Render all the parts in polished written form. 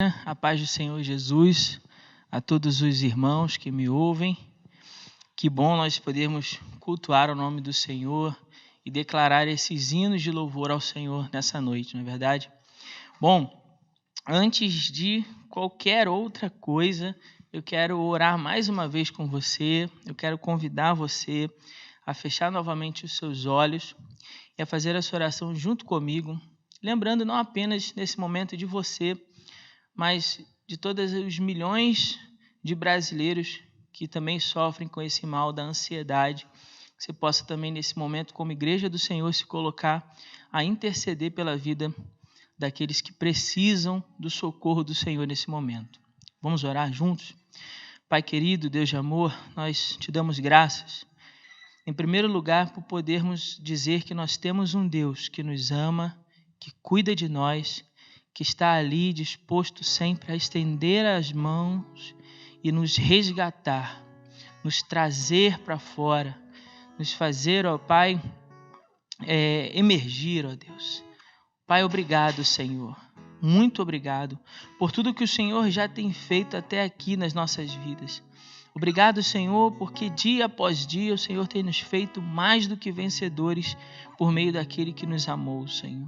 A paz do Senhor Jesus, a todos os irmãos que me ouvem. Que bom nós podermos cultuar o nome do Senhor e declarar esses hinos de louvor ao Senhor nessa noite, não é verdade? Bom, antes de qualquer outra coisa, eu quero orar mais uma vez com você, eu quero convidar você a fechar novamente os seus olhos e a fazer essa oração junto comigo, lembrando não apenas nesse momento de você, mas de todos os milhões de brasileiros que também sofrem com esse mal da ansiedade, que você possa também nesse momento, como igreja do Senhor, se colocar a interceder pela vida daqueles que precisam do socorro do Senhor nesse momento. Vamos orar juntos? Pai querido, Deus de amor, nós te damos graças, em primeiro lugar, por podermos dizer que nós temos um Deus que nos ama, que cuida de nós, que está ali disposto sempre a estender as mãos e nos resgatar, nos trazer para fora, nos fazer, ó Pai, emergir, ó Deus. Pai, obrigado, Senhor. Muito obrigado por tudo que o Senhor já tem feito até aqui nas nossas vidas. Obrigado, Senhor, porque dia após dia o Senhor tem nos feito mais do que vencedores por meio daquele que nos amou, Senhor.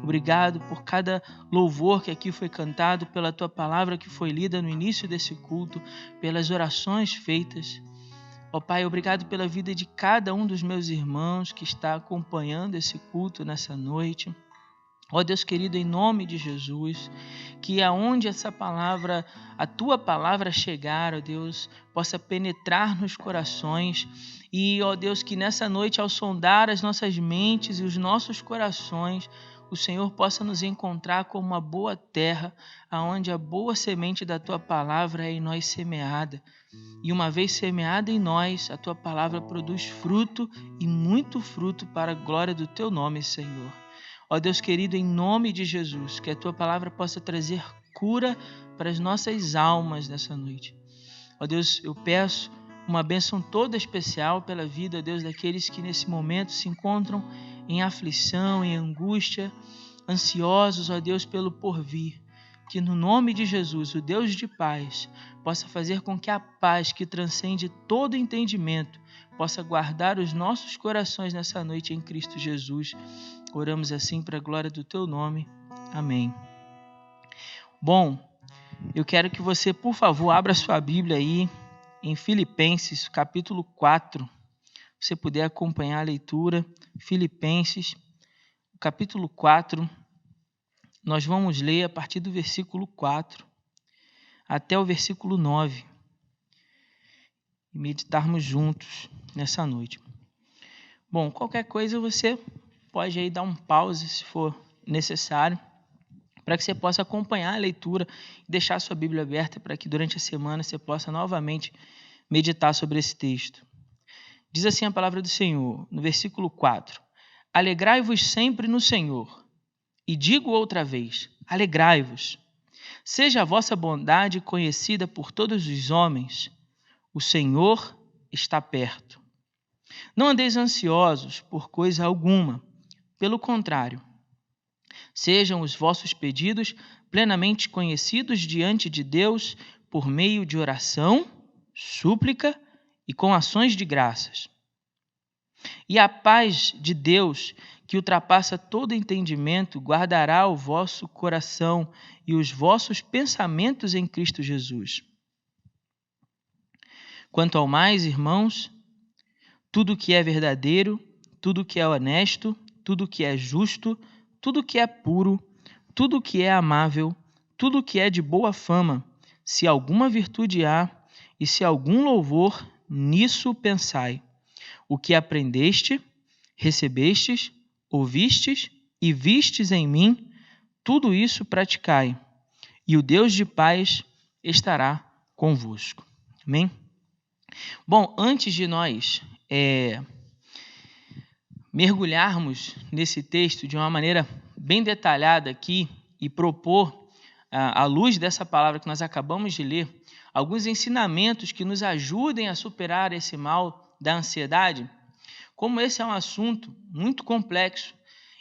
Obrigado por cada louvor que aqui foi cantado, pela Tua palavra que foi lida no início desse culto, pelas orações feitas. Ó Pai, obrigado pela vida de cada um dos meus irmãos que está acompanhando esse culto nessa noite. Ó Deus querido, em nome de Jesus, que aonde essa palavra, a Tua palavra chegar, ó Deus, possa penetrar nos corações e, ó Deus, que nessa noite, ao sondar as nossas mentes e os nossos corações, o Senhor possa nos encontrar como uma boa terra, aonde a boa semente da Tua palavra é em nós semeada. E uma vez semeada em nós, a Tua palavra produz fruto e muito fruto para a glória do Teu nome, Senhor. Ó Deus querido, em nome de Jesus, que a Tua palavra possa trazer cura para as nossas almas nessa noite. Ó Deus, eu peço uma bênção toda especial pela vida, ó Deus, daqueles que nesse momento se encontram em aflição, em angústia, ansiosos, ó Deus, pelo porvir. Que no nome de Jesus, o Deus de paz, possa fazer com que a paz que transcende todo entendimento possa guardar os nossos corações nessa noite em Cristo Jesus. Oramos assim para a glória do Teu nome. Amém. Bom, eu quero que você, por favor, abra sua Bíblia aí em Filipenses, capítulo 4. Se você puder acompanhar a leitura, Filipenses, capítulo 4. Nós vamos ler a partir do versículo 4 até o versículo 9 e meditarmos juntos nessa noite. Bom, qualquer coisa você pode aí dar um pause se for necessário, para que você possa acompanhar a leitura e deixar a sua Bíblia aberta para que durante a semana você possa novamente meditar sobre esse texto. Diz assim a palavra do Senhor, no versículo 4: Alegrai-vos sempre no Senhor. E digo outra vez, alegrai-vos. Seja a vossa bondade conhecida por todos os homens. O Senhor está perto. Não andeis ansiosos por coisa alguma. Pelo contrário, sejam os vossos pedidos plenamente conhecidos diante de Deus por meio de oração, súplica e com ações de graças. E a paz de Deus, que ultrapassa todo entendimento, guardará o vosso coração e os vossos pensamentos em Cristo Jesus. Quanto ao mais, irmãos, tudo que é verdadeiro, tudo que é honesto, tudo que é justo, tudo que é puro, tudo que é amável, tudo que é de boa fama, se alguma virtude há e se algum louvor, nisso pensai. O que aprendeste, recebestes, ouvistes e vistes em mim, tudo isso praticai, e o Deus de paz estará convosco. Amém? Bom, antes de nós mergulharmos nesse texto de uma maneira bem detalhada aqui e propor, à luz dessa palavra que nós acabamos de ler, alguns ensinamentos que nos ajudem a superar esse mal da ansiedade, como esse é um assunto muito complexo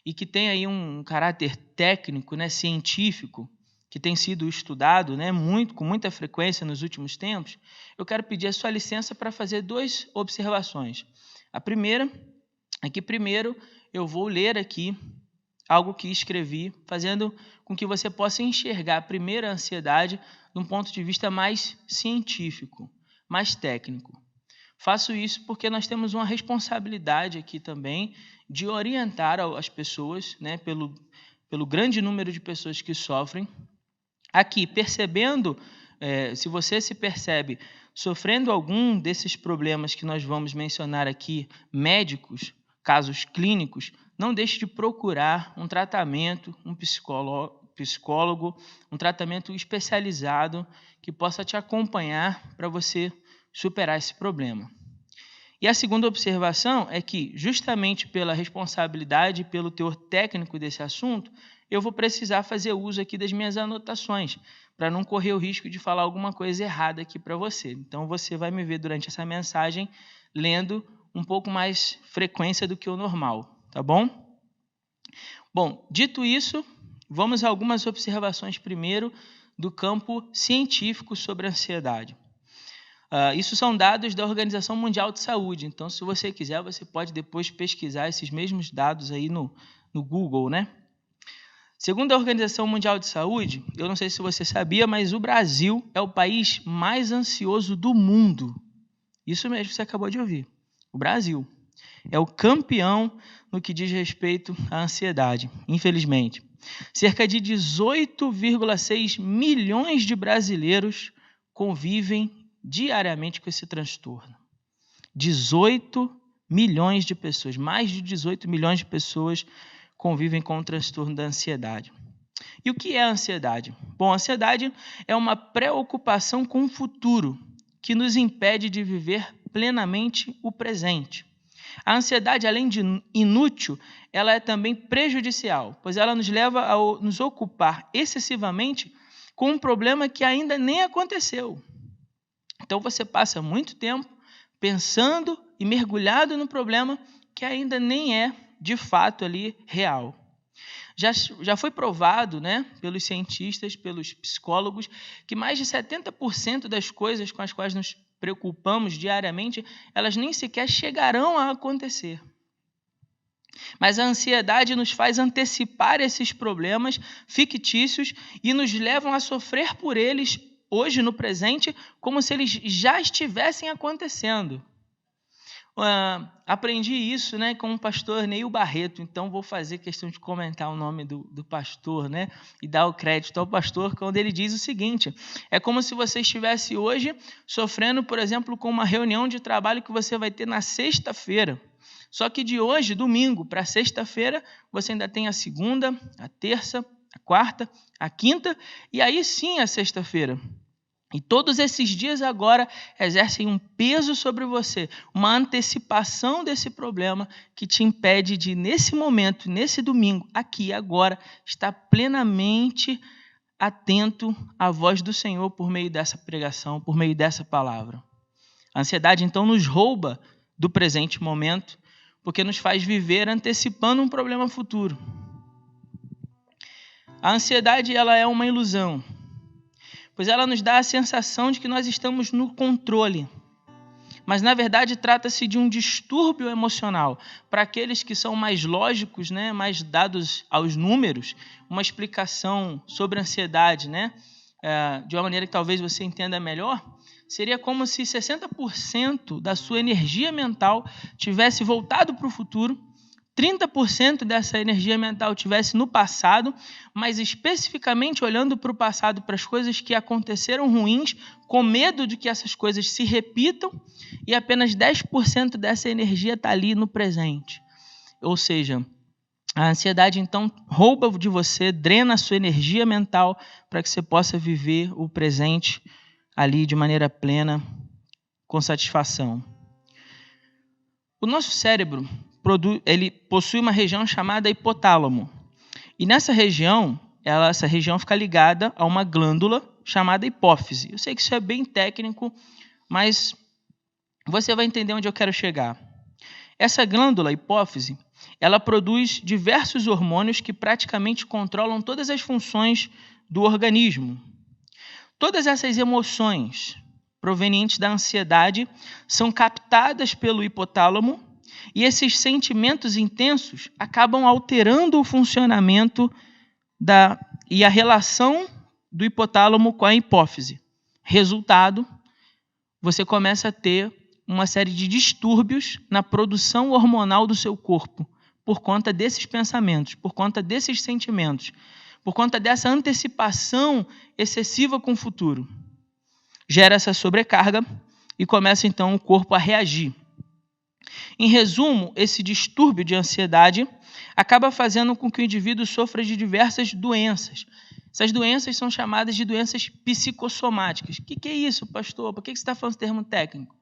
e que tem aí um caráter técnico, científico, que tem sido estudado, né, com muita frequência nos últimos tempos, eu quero pedir a sua licença para fazer 2 observações. A primeira é que primeiro eu vou ler aqui algo que escrevi, fazendo com que você possa enxergar primeiro a ansiedade de um ponto de vista mais científico, mais técnico. Faço isso porque nós temos uma responsabilidade aqui também de orientar as pessoas, né, pelo grande número de pessoas que sofrem. Aqui, percebendo, se você se percebe sofrendo algum desses problemas que nós vamos mencionar aqui, médicos, casos clínicos, não deixe de procurar um tratamento, um psicólogo, um tratamento especializado que possa te acompanhar para você superar esse problema. E a segunda observação é que, justamente pela responsabilidade e pelo teor técnico desse assunto, eu vou precisar fazer uso aqui das minhas anotações, para não correr o risco de falar alguma coisa errada aqui para você. Então, você vai me ver durante essa mensagem lendo um pouco mais frequência do que o normal, tá bom? Bom, dito isso, vamos a algumas observações primeiro do campo científico sobre a ansiedade. Isso são dados da Organização Mundial de Saúde, então se você quiser, você pode depois pesquisar esses mesmos dados aí no Google, né? Segundo a Organização Mundial de Saúde, eu não sei se você sabia, mas o Brasil é o país mais ansioso do mundo. Isso mesmo que você acabou de ouvir. O Brasil é o campeão no que diz respeito à ansiedade, infelizmente. Cerca de 18,6 milhões de brasileiros convivem diariamente com esse transtorno. 18 milhões de pessoas, mais de 18 milhões de pessoas convivem com o transtorno da ansiedade. E o que é a ansiedade? Bom, a ansiedade é uma preocupação com o futuro que nos impede de viver plenamente o presente. A ansiedade, além de inútil, ela é também prejudicial, pois ela nos leva a nos ocupar excessivamente com um problema que ainda nem aconteceu. Então você passa muito tempo pensando e mergulhado no problema que ainda nem é, de fato, ali real. Já foi provado, né, pelos cientistas, pelos psicólogos, que mais de 70% das coisas com as quais nos preocupamos diariamente, elas nem sequer chegarão a acontecer. Mas a ansiedade nos faz antecipar esses problemas fictícios e nos levam a sofrer por eles hoje, no presente, como se eles já estivessem acontecendo. Aprendi isso, né, com o pastor Neil Barreto, então vou fazer questão de comentar o nome do pastor, né, e dar o crédito ao pastor, quando ele diz o seguinte: é como se você estivesse hoje sofrendo, por exemplo, com uma reunião de trabalho que você vai ter na sexta-feira. Só que de hoje, domingo, para sexta-feira, você ainda tem a segunda, a terça, a quarta, a quinta e aí sim a sexta-feira. E todos esses dias agora exercem um peso sobre você, uma antecipação desse problema que te impede de, nesse momento, nesse domingo, aqui, agora, estar plenamente atento à voz do Senhor por meio dessa pregação, por meio dessa palavra. A ansiedade, então, nos rouba do presente momento, porque nos faz viver antecipando um problema futuro. A ansiedade, ela é uma ilusão, pois ela nos dá a sensação de que nós estamos no controle. Mas, na verdade, trata-se de um distúrbio emocional. Para aqueles que são mais lógicos, né, mais dados aos números, uma explicação sobre a ansiedade, né, de uma maneira que talvez você entenda melhor, seria como se 60% da sua energia mental tivesse voltado para o futuro, 30% dessa energia mental tivesse no passado, mas especificamente olhando para o passado, para as coisas que aconteceram ruins, com medo de que essas coisas se repitam, e apenas 10% dessa energia está ali no presente. Ou seja, a ansiedade então rouba de você, drena a sua energia mental para que você possa viver o presente ali de maneira plena, com satisfação. O nosso cérebro ele possui uma região chamada hipotálamo. E nessa região, essa região fica ligada a uma glândula chamada hipófise. Eu sei que isso é bem técnico, mas você vai entender onde eu quero chegar. Essa glândula, hipófise, ela produz diversos hormônios que praticamente controlam todas as funções do organismo. Todas essas emoções provenientes da ansiedade são captadas pelo hipotálamo e esses sentimentos intensos acabam alterando o funcionamento e a relação do hipotálamo com a hipófise. Resultado, você começa a ter uma série de distúrbios na produção hormonal do seu corpo, por conta desses pensamentos, por conta desses sentimentos, por conta dessa antecipação excessiva com o futuro. Gera essa sobrecarga e começa então o corpo a reagir. Em resumo, esse distúrbio de ansiedade acaba fazendo com que o indivíduo sofra de diversas doenças. Essas doenças são chamadas de doenças psicossomáticas. O que é isso, pastor? Por que você está falando esse termo técnico?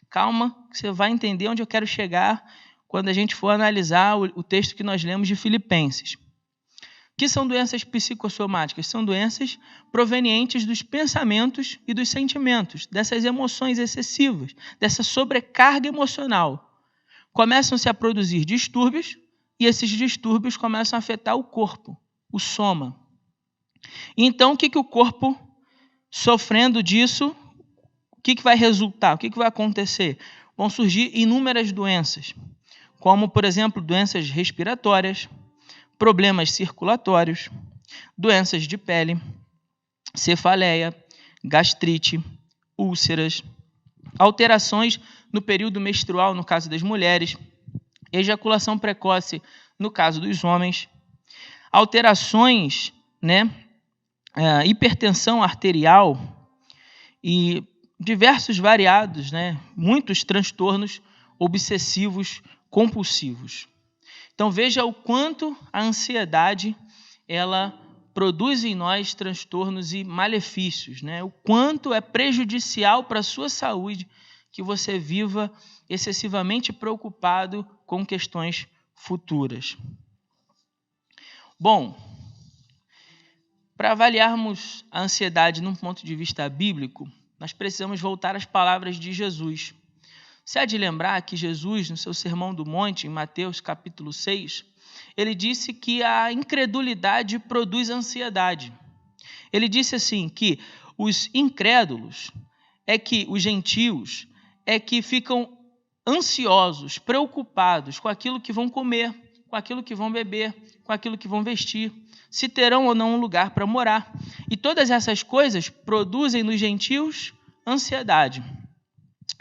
Calma, que você vai entender onde eu quero chegar quando a gente for analisar o texto que nós lemos de Filipenses. O que são doenças psicossomáticas? São doenças provenientes dos pensamentos e dos sentimentos, dessas emoções excessivas, dessa sobrecarga emocional. Começam-se a produzir distúrbios e esses distúrbios começam a afetar o corpo, o soma. Então, o que o corpo, sofrendo disso, o que vai resultar? O que vai acontecer? Vão surgir inúmeras doenças, como, por exemplo, doenças respiratórias, problemas circulatórios, doenças de pele, cefaleia, gastrite, úlceras, alterações no período menstrual, no caso das mulheres, ejaculação precoce, no caso dos homens, alterações, hipertensão arterial e diversos variados, muitos transtornos obsessivos compulsivos. Então veja o quanto a ansiedade ela produz em nós transtornos e malefícios, o quanto é prejudicial para a sua saúde que você viva excessivamente preocupado com questões futuras. Bom, para avaliarmos a ansiedade num ponto de vista bíblico, nós precisamos voltar às palavras de Jesus. Você há de lembrar que Jesus, no seu Sermão do Monte, em Mateus capítulo 6, ele disse que a incredulidade produz ansiedade. Ele disse assim, que os incrédulos, os gentios, que ficam ansiosos, preocupados com aquilo que vão comer, com aquilo que vão beber, com aquilo que vão vestir, se terão ou não um lugar para morar. E todas essas coisas produzem nos gentios ansiedade.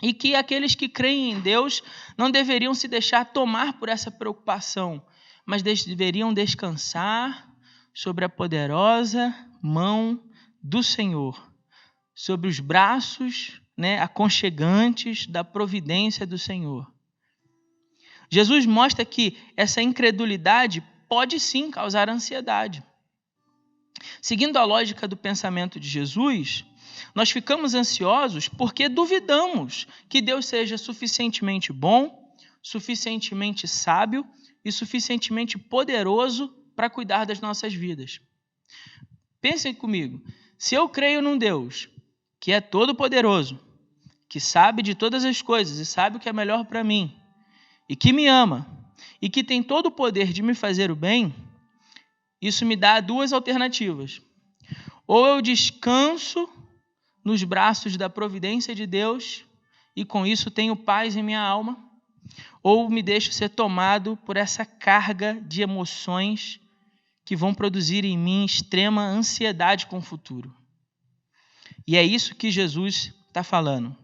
E que aqueles que creem em Deus não deveriam se deixar tomar por essa preocupação, mas deveriam descansar sobre a poderosa mão do Senhor, sobre os braços aconchegantes da providência do Senhor. Jesus mostra que essa incredulidade pode sim causar ansiedade. Seguindo a lógica do pensamento de Jesus, nós ficamos ansiosos porque duvidamos que Deus seja suficientemente bom, suficientemente sábio e suficientemente poderoso para cuidar das nossas vidas. Pensem comigo, se eu creio num Deus que é todo-poderoso, que sabe de todas as coisas e sabe o que é melhor para mim, e que me ama, e que tem todo o poder de me fazer o bem, isso me dá duas alternativas. Ou eu descanso nos braços da providência de Deus e com isso tenho paz em minha alma, ou me deixo ser tomado por essa carga de emoções que vão produzir em mim extrema ansiedade com o futuro. E é isso que Jesus está falando.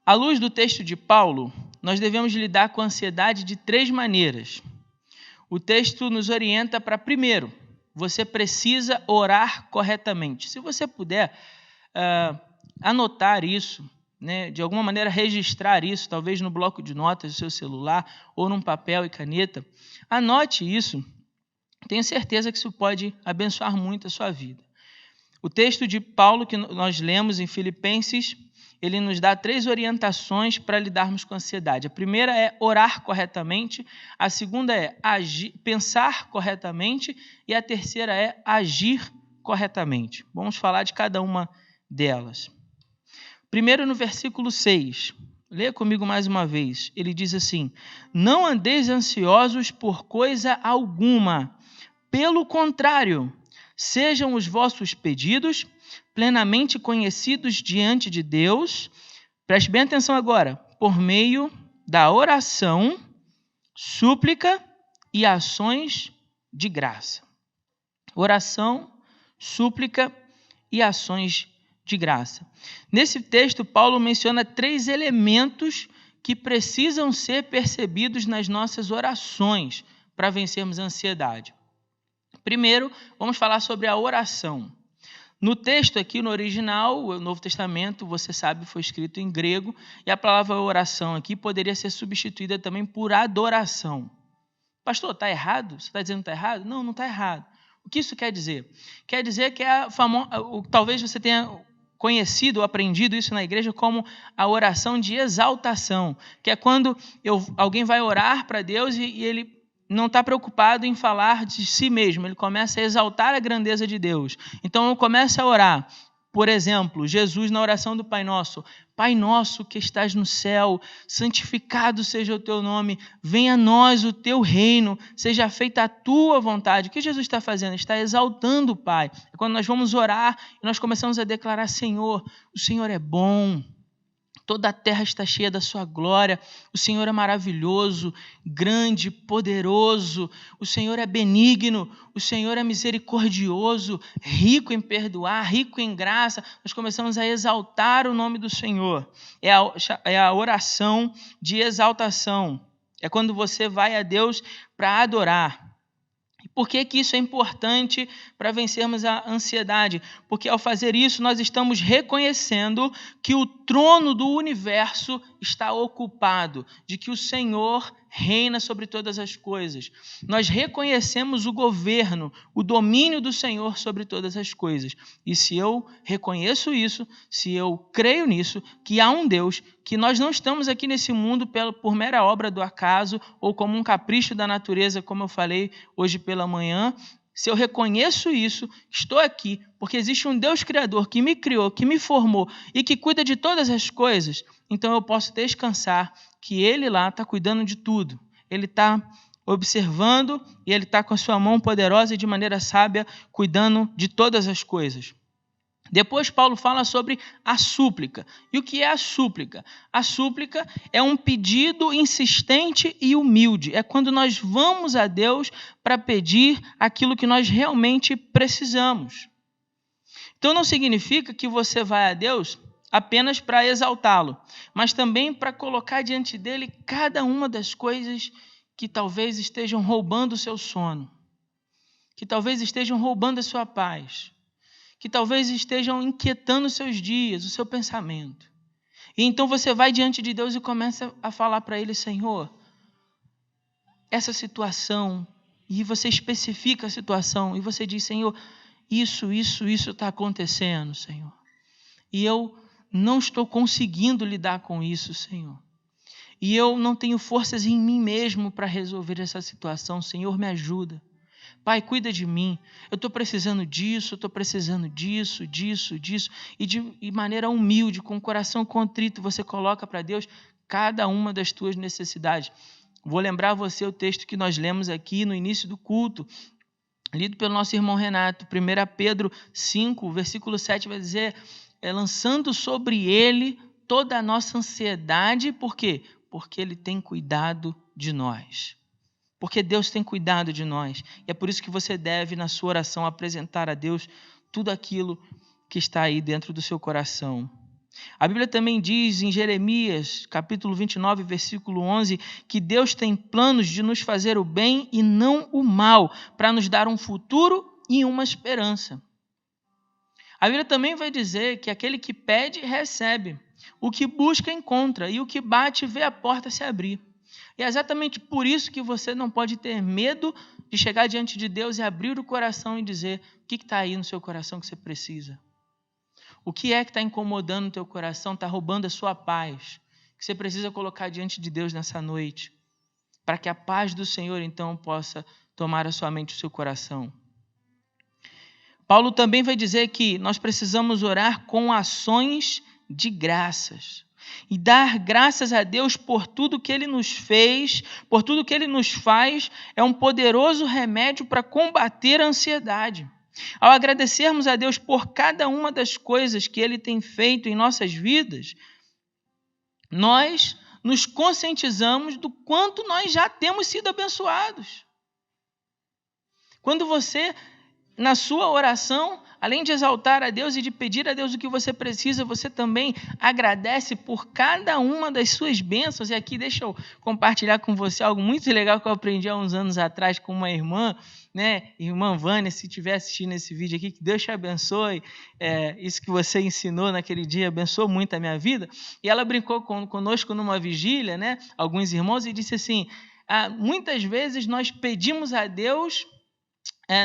À luz do texto de Paulo, nós devemos lidar com a ansiedade de 3 maneiras. O texto nos orienta para, primeiro, você precisa orar corretamente. Se você puder anotar isso, de alguma maneira registrar isso, talvez no bloco de notas do seu celular ou num papel e caneta, anote isso. Tenho certeza que isso pode abençoar muito a sua vida. O texto de Paulo que nós lemos em Filipenses, ele nos dá 3 orientações para lidarmos com a ansiedade. A primeira é orar corretamente, a segunda é pensar corretamente e a terceira é agir corretamente. Vamos falar de cada uma delas. Primeiro no versículo 6, leia comigo mais uma vez, ele diz assim: não andeis ansiosos por coisa alguma, pelo contrário, sejam os vossos pedidos plenamente conhecidos diante de Deus. Preste bem atenção agora. Por meio da oração, súplica e ações de graça. Oração, súplica e ações de graça. Nesse texto, Paulo menciona 3 elementos que precisam ser percebidos nas nossas orações para vencermos a ansiedade. Primeiro, vamos falar sobre a oração. No texto aqui, no original, o Novo Testamento, você sabe, foi escrito em grego, e a palavra oração aqui poderia ser substituída também por adoração. Pastor, está errado? Você está dizendo que está errado? Não, não está errado. O que isso quer dizer? Quer dizer que é talvez você tenha conhecido ou aprendido isso na igreja como a oração de exaltação, que é quando alguém vai orar para Deus e ele não está preocupado em falar de si mesmo, ele começa a exaltar a grandeza de Deus. Então, eu começo a orar. Por exemplo, Jesus na oração do Pai Nosso. Pai nosso que estás no céu, santificado seja o teu nome, venha a nós o teu reino, seja feita a tua vontade. O que Jesus está fazendo? Está exaltando o Pai. É quando nós vamos orar e nós começamos a declarar: Senhor, o Senhor é bom, toda a terra está cheia da sua glória, o Senhor é maravilhoso, grande, poderoso, o Senhor é benigno, o Senhor é misericordioso, rico em perdoar, rico em graça. Nós começamos a exaltar o nome do Senhor. É a oração de exaltação. É quando você vai a Deus para adorar. Por que isso é importante para vencermos a ansiedade? Porque ao fazer isso, nós estamos reconhecendo que o trono do universo está ocupado, de que o Senhor reina sobre todas as coisas. Nós reconhecemos o governo, o domínio do Senhor sobre todas as coisas. E se eu reconheço isso, se eu creio nisso, que há um Deus, que nós não estamos aqui nesse mundo por mera obra do acaso ou como um capricho da natureza, como eu falei hoje pela manhã, se eu reconheço isso, estou aqui porque existe um Deus criador que me criou, que me formou e que cuida de todas as coisas, então eu posso descansar que Ele lá está cuidando de tudo. Ele está observando e Ele está com a sua mão poderosa e de maneira sábia cuidando de todas as coisas. Depois Paulo fala sobre a súplica. E o que é a súplica? A súplica é um pedido insistente e humilde. É quando nós vamos a Deus para pedir aquilo que nós realmente precisamos. Então não significa que você vai a Deus apenas para exaltá-lo, mas também para colocar diante dele cada uma das coisas que talvez estejam roubando o seu sono, que talvez estejam roubando a sua paz, que talvez estejam inquietando os seus dias, o seu pensamento. E então você vai diante de Deus e começa a falar para Ele: Senhor, essa situação, e você especifica a situação, e você diz: Senhor, isso está acontecendo, Senhor. E eu não estou conseguindo lidar com isso, Senhor. E eu não tenho forças em mim mesmo para resolver essa situação. Senhor, me ajuda. Pai, cuida de mim. Eu estou precisando disso, disso. E de maneira humilde, com o coração contrito, você coloca para Deus cada uma das tuas necessidades. Vou lembrar você o texto que nós lemos aqui no início do culto, lido pelo nosso irmão Renato. 1 Pedro 5, versículo 7 vai dizer: lançando sobre Ele toda a nossa ansiedade. Por quê? Porque Ele tem cuidado de nós. Porque Deus tem cuidado de nós. E é por isso que você deve, na sua oração, apresentar a Deus tudo aquilo que está aí dentro do seu coração. A Bíblia também diz em Jeremias, capítulo 29, versículo 11, que Deus tem planos de nos fazer o bem e não o mal, para nos dar um futuro e uma esperança. A Bíblia também vai dizer que aquele que pede, recebe. O que busca, encontra. E o que bate, vê a porta se abrir. E é exatamente por isso que você não pode ter medo de chegar diante de Deus e abrir o coração e dizer o que está aí no seu coração que você precisa. O que é que está incomodando o teu coração, está roubando a sua paz, que você precisa colocar diante de Deus nessa noite, para que a paz do Senhor, então, possa tomar a sua mente e o seu coração. Paulo também vai dizer que nós precisamos orar com ações de graças. E dar graças a Deus por tudo que Ele nos fez, por tudo que Ele nos faz, é um poderoso remédio para combater a ansiedade. Ao agradecermos a Deus por cada uma das coisas que Ele tem feito em nossas vidas, nós nos conscientizamos do quanto nós já temos sido abençoados. Quando você, na sua oração, além de exaltar a Deus e de pedir a Deus o que você precisa, você também agradece por cada uma das suas bênçãos. E aqui deixa eu compartilhar com você algo muito legal que eu aprendi há uns anos atrás com uma irmã, né? Irmã Vânia, se estiver assistindo esse vídeo aqui, que Deus te abençoe. Isso que você ensinou naquele dia abençoou muito a minha vida. E ela brincou conosco numa vigília, né? Alguns irmãos, e disse assim, muitas vezes nós pedimos a Deus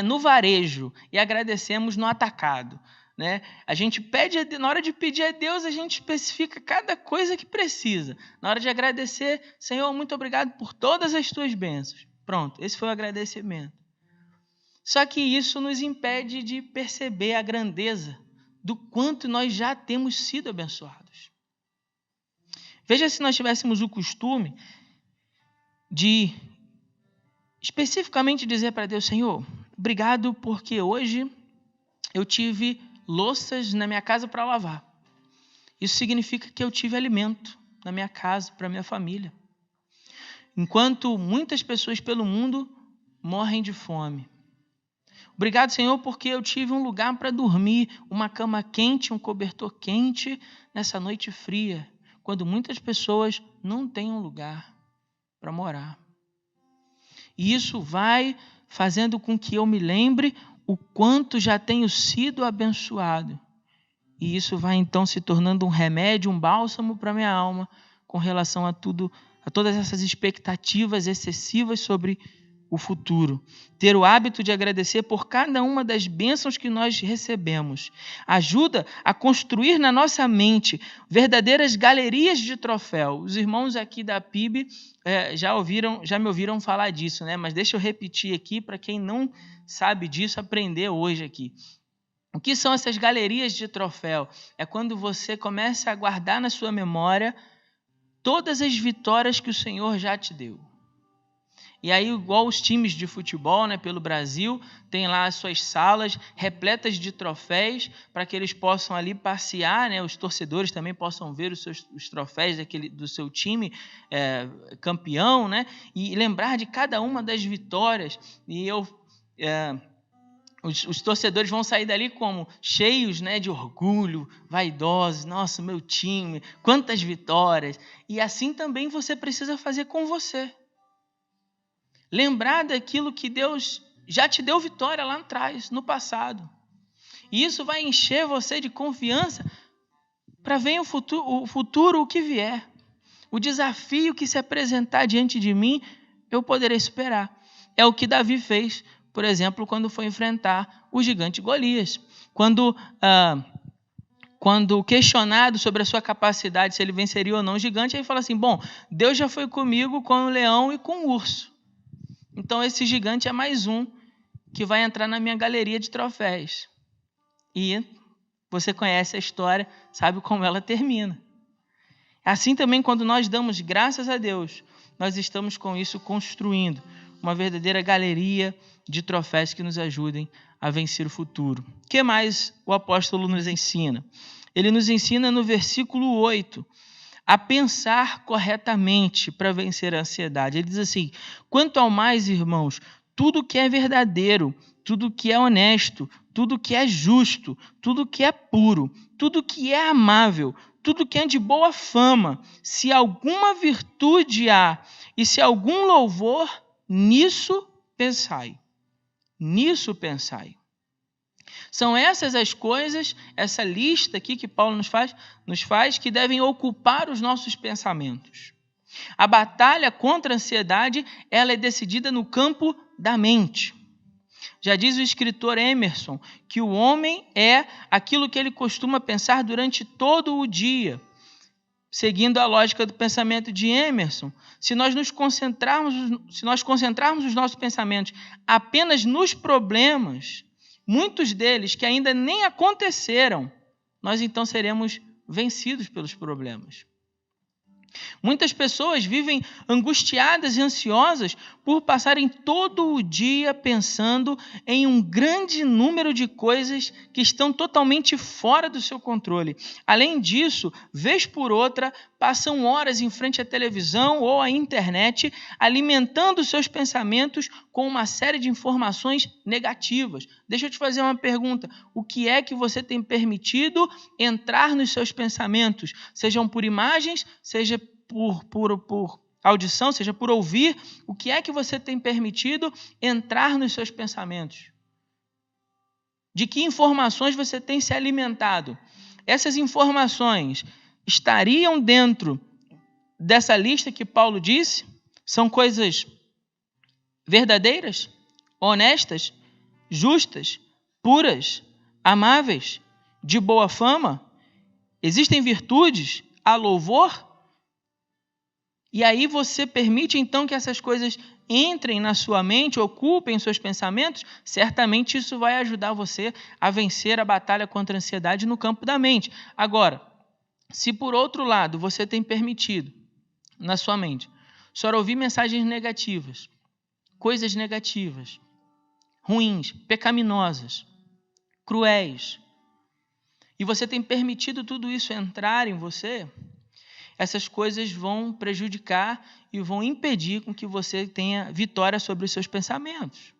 no varejo e agradecemos no atacado, né? A gente pede, na hora de pedir a Deus, a gente especifica cada coisa que precisa. Na hora de agradecer, Senhor, muito obrigado por todas as tuas bênçãos. Pronto, esse foi o agradecimento. Só que isso nos impede de perceber a grandeza do quanto nós já temos sido abençoados. Veja se nós tivéssemos o costume de especificamente dizer para Deus, Senhor, obrigado porque hoje eu tive louças na minha casa para lavar. Isso significa que eu tive alimento na minha casa, para a minha família. Enquanto muitas pessoas pelo mundo morrem de fome. Obrigado, Senhor, porque eu tive um lugar para dormir, uma cama quente, um cobertor quente nessa noite fria, quando muitas pessoas não têm um lugar para morar. E isso vai fazendo com que eu me lembre o quanto já tenho sido abençoado. E isso vai então se tornando um remédio, um bálsamo para a minha alma, com relação a todas essas expectativas excessivas sobre o futuro. Ter o hábito de agradecer por cada uma das bênçãos que nós recebemos ajuda a construir na nossa mente verdadeiras galerias de troféu. Os irmãos aqui da PIB já me ouviram falar disso, né? Mas deixa eu repetir aqui para quem não sabe disso aprender hoje aqui. O que são essas galerias de troféu? É quando você começa a guardar na sua memória todas as vitórias que o Senhor já te deu. E aí, igual os times de futebol, né, pelo Brasil, tem lá as suas salas repletas de troféus para que eles possam ali passear, né, os torcedores também possam ver os troféus do seu time campeão, né, e lembrar de cada uma das vitórias. E os torcedores vão sair dali como cheios, né, de orgulho, vaidosos. Nossa, meu time, quantas vitórias. E assim também você precisa fazer com você. Lembrar daquilo que Deus já te deu vitória lá atrás, no passado. E isso vai encher você de confiança para ver o futuro, o que vier. O desafio que se apresentar diante de mim, eu poderei superar. É o que Davi fez, por exemplo, quando foi enfrentar o gigante Golias. Quando questionado sobre a sua capacidade, se ele venceria ou não o gigante, ele fala assim, bom, Deus já foi comigo com o leão e com o urso. Então, esse gigante é mais um que vai entrar na minha galeria de troféus. E você conhece a história, sabe como ela termina. Assim também, quando nós damos graças a Deus, nós estamos com isso construindo uma verdadeira galeria de troféus que nos ajudem a vencer o futuro. O que mais o apóstolo nos ensina? Ele nos ensina no versículo 8, a pensar corretamente para vencer a ansiedade. Ele diz assim, quanto ao mais, irmãos, tudo que é verdadeiro, tudo que é honesto, tudo que é justo, tudo que é puro, tudo que é amável, tudo que é de boa fama, se alguma virtude há e se algum louvor, nisso pensai. Nisso pensai. São essas as coisas, essa lista aqui que Paulo nos faz que devem ocupar os nossos pensamentos. A batalha contra a ansiedade, ela é decidida no campo da mente. Já diz o escritor Emerson que o homem é aquilo que ele costuma pensar durante todo o dia. Seguindo a lógica do pensamento de Emerson, se nós concentrarmos os nossos pensamentos apenas nos problemas, muitos deles que ainda nem aconteceram, nós então seremos vencidos pelos problemas. Muitas pessoas vivem angustiadas e ansiosas por passarem todo o dia pensando em um grande número de coisas que estão totalmente fora do seu controle. Além disso, vez por outra, passam horas em frente à televisão ou à internet, alimentando seus pensamentos com uma série de informações negativas. Deixa eu te fazer uma pergunta. O que é que você tem permitido entrar nos seus pensamentos? Sejam por imagens, seja por audição, seja por ouvir, o que é que você tem permitido entrar nos seus pensamentos? De que informações você tem se alimentado? Essas informações estariam dentro dessa lista que Paulo disse? São coisas verdadeiras, honestas, justas, puras, amáveis, de boa fama? Existem virtudes, há louvor? E aí você permite então que essas coisas entrem na sua mente, ocupem os seus pensamentos? Certamente isso vai ajudar você a vencer a batalha contra a ansiedade no campo da mente. Agora, se por outro lado você tem permitido na sua mente só ouvir mensagens negativas, coisas negativas, ruins, pecaminosas, cruéis, e você tem permitido tudo isso entrar em você, essas coisas vão prejudicar e vão impedir com que você tenha vitória sobre os seus pensamentos.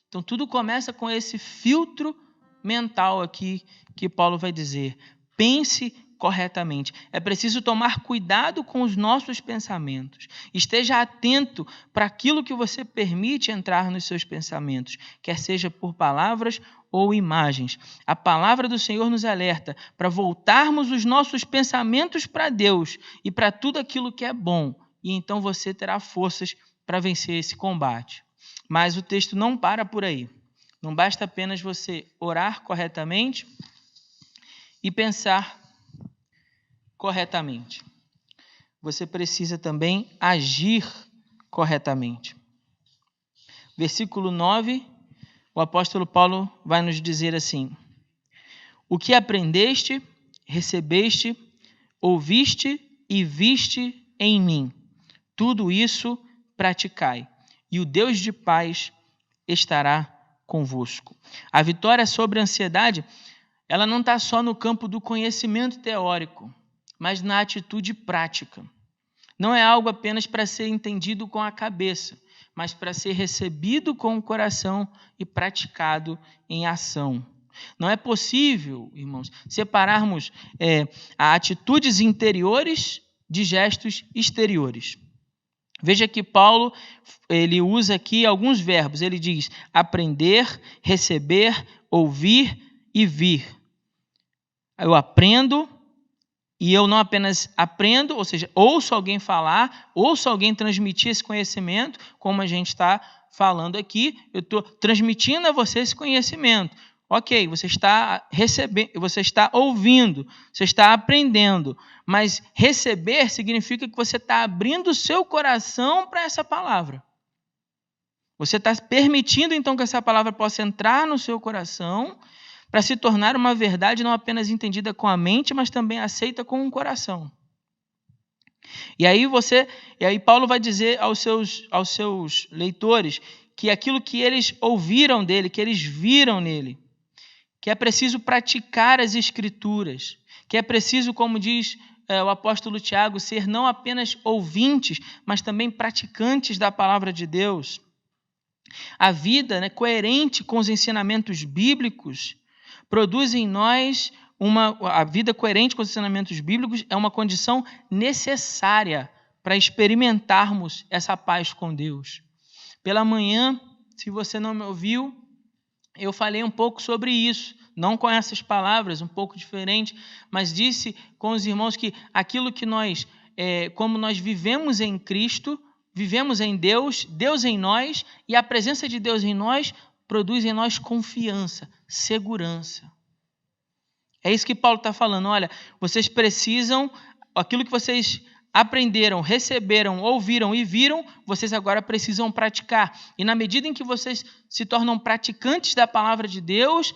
Então, tudo começa com esse filtro mental aqui que Paulo vai dizer. Pense corretamente. É preciso tomar cuidado com os nossos pensamentos. Esteja atento para aquilo que você permite entrar nos seus pensamentos, quer seja por palavras ou imagens. A palavra do Senhor nos alerta para voltarmos os nossos pensamentos para Deus e para tudo aquilo que é bom. E então você terá forças para vencer esse combate. Mas o texto não para por aí. Não basta apenas você orar corretamente e pensar corretamente. Você precisa também agir corretamente. Versículo 9, o apóstolo Paulo vai nos dizer assim: o que aprendeste, recebeste, ouviste e viste em mim, tudo isso praticai, e o Deus de paz estará convosco. A vitória sobre a ansiedade, ela não está só no campo do conhecimento teórico, mas na atitude prática. Não é algo apenas para ser entendido com a cabeça, mas para ser recebido com o coração e praticado em ação. Não é possível, irmãos, separarmos atitudes interiores de gestos exteriores. Veja que Paulo ele usa aqui alguns verbos. Ele diz aprender, receber, ouvir e vir. Eu aprendo e eu não apenas aprendo, ou seja, ouço alguém falar, ouço alguém transmitir esse conhecimento, como a gente está falando aqui, eu estou transmitindo a você esse conhecimento. Ok, você está recebendo, você está ouvindo, você está aprendendo, mas receber significa que você está abrindo o seu coração para essa palavra. Você está permitindo então que essa palavra possa entrar no seu coração para se tornar uma verdade não apenas entendida com a mente, mas também aceita com o coração. E aí Paulo vai dizer aos seus leitores que aquilo que eles ouviram dele, que eles viram nele, que é preciso praticar as Escrituras, que é preciso, como diz o apóstolo Tiago, ser não apenas ouvintes, mas também praticantes da palavra de Deus. A vida, coerente com os ensinamentos bíblicos produz em nós a vida coerente com os ensinamentos bíblicos é uma condição necessária para experimentarmos essa paz com Deus. Pela manhã, se você não me ouviu, eu falei um pouco sobre isso, não com essas palavras, um pouco diferente, mas disse com os irmãos que aquilo que nós, como nós vivemos em Cristo, vivemos em Deus, Deus em nós, e a presença de Deus em nós produz em nós confiança, segurança. É isso que Paulo está falando. Olha, vocês precisam, aquilo que vocês aprenderam, receberam, ouviram e viram, vocês agora precisam praticar. E na medida em que vocês se tornam praticantes da palavra de Deus,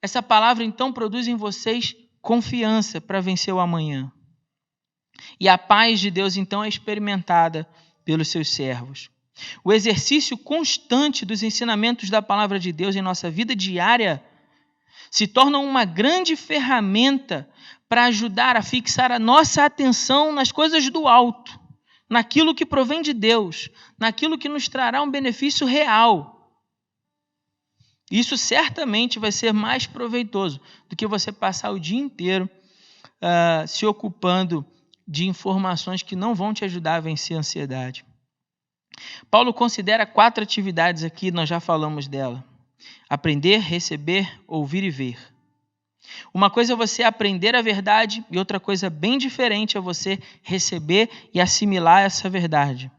essa palavra então produz em vocês confiança para vencer o amanhã. E a paz de Deus, então, é experimentada pelos seus servos. O exercício constante dos ensinamentos da palavra de Deus em nossa vida diária se torna uma grande ferramenta para ajudar a fixar a nossa atenção nas coisas do alto, naquilo que provém de Deus, naquilo que nos trará um benefício real. Isso certamente vai ser mais proveitoso do que você passar o dia inteiro se ocupando de informações que não vão te ajudar a vencer a ansiedade. Paulo considera 4 atividades aqui, nós já falamos dela. Aprender, receber, ouvir e ver. Uma coisa é você aprender a verdade e outra coisa bem diferente é você receber e assimilar essa verdade.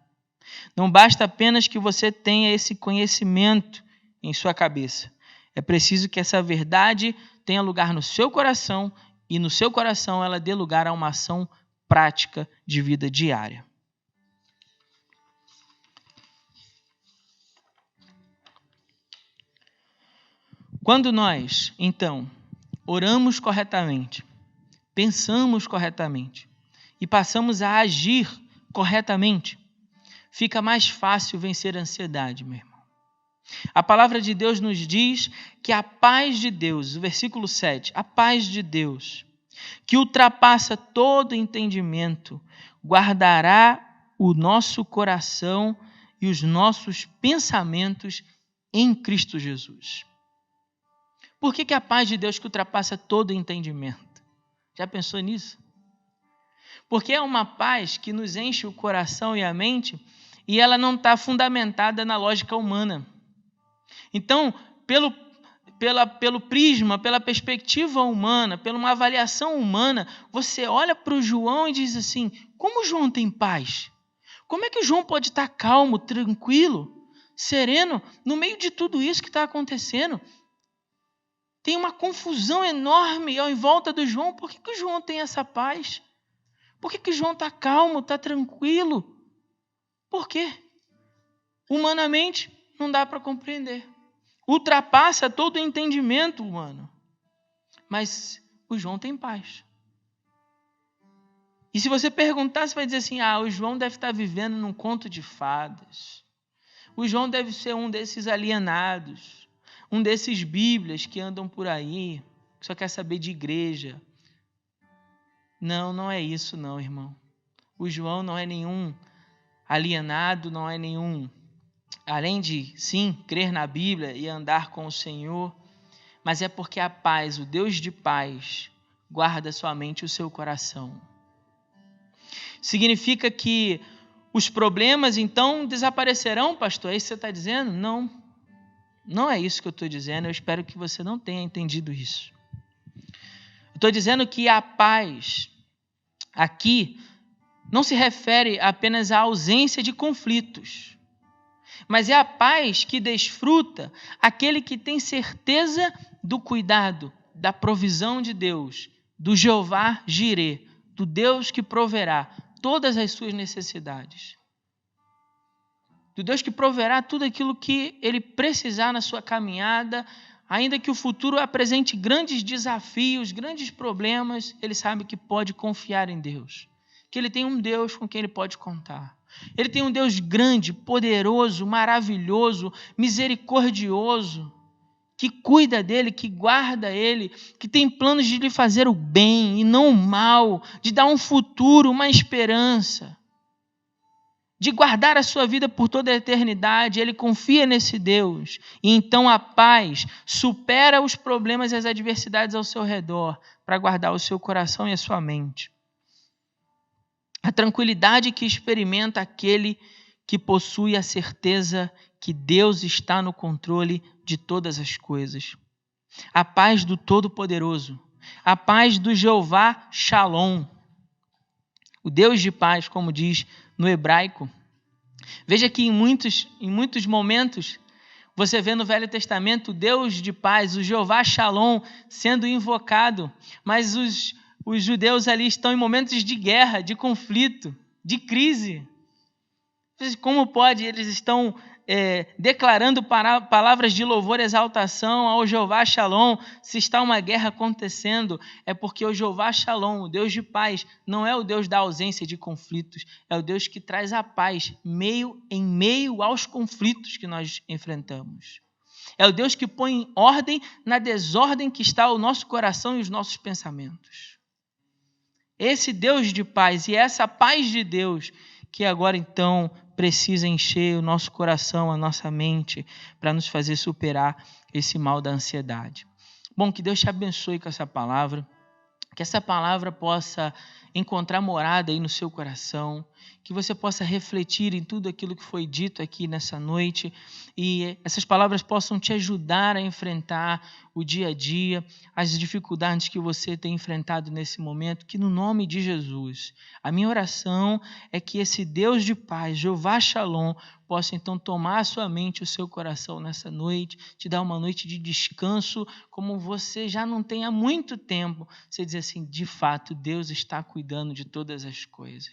Não basta apenas que você tenha esse conhecimento em sua cabeça. É preciso que essa verdade tenha lugar no seu coração e no seu coração ela dê lugar a uma ação prática de vida diária. Quando nós, então, oramos corretamente, pensamos corretamente e passamos a agir corretamente, fica mais fácil vencer a ansiedade, meu irmão. A palavra de Deus nos diz que a paz de Deus, o versículo 7, a paz de Deus, que ultrapassa todo entendimento, guardará o nosso coração e os nossos pensamentos em Cristo Jesus. Por que a paz de Deus que ultrapassa todo entendimento? Já pensou nisso? Porque é uma paz que nos enche o coração e a mente e ela não está fundamentada na lógica humana. Então, pelo prisma, pela perspectiva humana, pela uma avaliação humana, você olha para o João e diz assim, como o João tem paz? Como é que o João pode estar calmo, tranquilo, sereno, no meio de tudo isso que está acontecendo? Tem uma confusão enorme em volta do João. Por que o João tem essa paz? Por que o João está calmo, está tranquilo? Por quê? Humanamente, não dá para compreender. Ultrapassa todo o entendimento humano. Mas o João tem paz. E se você perguntar, você vai dizer assim, o João deve estar vivendo num conto de fadas. O João deve ser um desses alienados. Um desses bíblias que andam por aí, que só quer saber de igreja. Não é isso não, irmão. O João não é nenhum alienado, não é nenhum... Além de, sim, crer na Bíblia e andar com o Senhor, mas é porque a paz, o Deus de paz, guarda sua mente e o seu coração. Significa que os problemas, então, desaparecerão, pastor? É isso que você está dizendo? Não é isso que eu estou dizendo. Eu espero que você não tenha entendido isso. Eu estou dizendo que a paz aqui não se refere apenas à ausência de conflitos, mas é a paz que desfruta aquele que tem certeza do cuidado, da provisão de Deus, do Jeová Jirê, do Deus que proverá todas as suas necessidades. Do Deus que proverá tudo aquilo que ele precisar na sua caminhada, ainda que o futuro apresente grandes desafios, grandes problemas, ele sabe que pode confiar em Deus. Que ele tem um Deus com quem ele pode contar. Ele tem um Deus grande, poderoso, maravilhoso, misericordioso, que cuida dele, que guarda ele, que tem planos de lhe fazer o bem e não o mal, de dar um futuro, uma esperança, de guardar a sua vida por toda a eternidade. Ele confia nesse Deus. E então a paz supera os problemas e as adversidades ao seu redor para guardar o seu coração e a sua mente. A tranquilidade que experimenta aquele que possui a certeza que Deus está no controle de todas as coisas. A paz do Todo-Poderoso. A paz do Jeová Shalom. O Deus de paz, como diz no hebraico. Veja que em muitos momentos você vê no Velho Testamento o Deus de paz, o Jeová Shalom, sendo invocado, mas os judeus ali estão em momentos de guerra, de conflito, de crise. Como pode? Eles estão declarando palavras de louvor e exaltação ao Jeová Shalom. Se está uma guerra acontecendo, é porque o Jeová Shalom, o Deus de paz, não é o Deus da ausência de conflitos, é o Deus que traz a paz em meio aos conflitos que nós enfrentamos. É o Deus que põe ordem na desordem que está o nosso coração e os nossos pensamentos. Esse Deus de paz e essa paz de Deus que agora então precisa encher o nosso coração, a nossa mente, para nos fazer superar esse mal da ansiedade. Bom, que Deus te abençoe com essa palavra, que essa palavra possa encontrar morada aí no seu coração, que você possa refletir em tudo aquilo que foi dito aqui nessa noite e essas palavras possam te ajudar a enfrentar o dia a dia, as dificuldades que você tem enfrentado nesse momento, que no nome de Jesus, a minha oração é que esse Deus de paz, Jeová Shalom, possa então tomar a sua mente, o seu coração nessa noite, te dar uma noite de descanso, como você já não tem há muito tempo. Você diz assim, de fato, Deus está cuidando de todas as coisas.